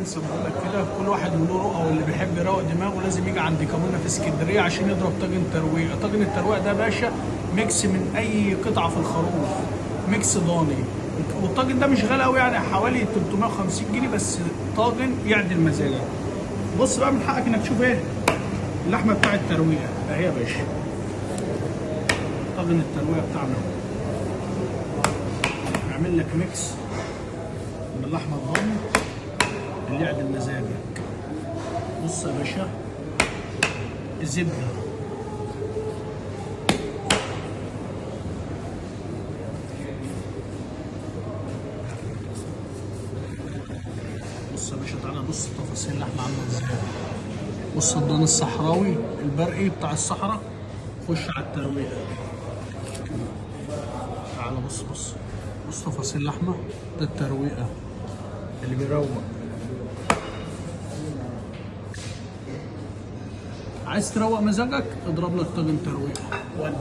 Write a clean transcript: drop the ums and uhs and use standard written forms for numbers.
برنس بقول لك كده، كل واحد له رؤى، واللي بيحب يروق دماغه لازم يجي عند كابونا في اسكندريه عشان يضرب طاجن ترويقه. طاجن الترويقه ده يا باشا ميكس من اي قطعه في الخروف، ميكس ضاني. والطاجن ده مش غالي قوي يعني، حوالي 350 جنيه بس. طاجن يعدل مزاجك. بص بقى، من حقك انك تشوف ايه اللحمه بتاع الترويقه اهي يا باشا. طاجن الترويقه بتاعنا نعمل لك ميكس من اللحمه الضاني اللي يعدل مزاجك. بص يا باشا، الزبده، بص يا باشا تعالى بص تفاصيل اللحمه عامله ازاي. بص الضان الصحراوي البرقي بتاع الصحراء، خش على الترويقه. تعالى بص تفاصيل اللحمه، ده الترويقه اللي بيروق. عايز تروق مزاجك اضرب لك طاجن ترويقه ودي.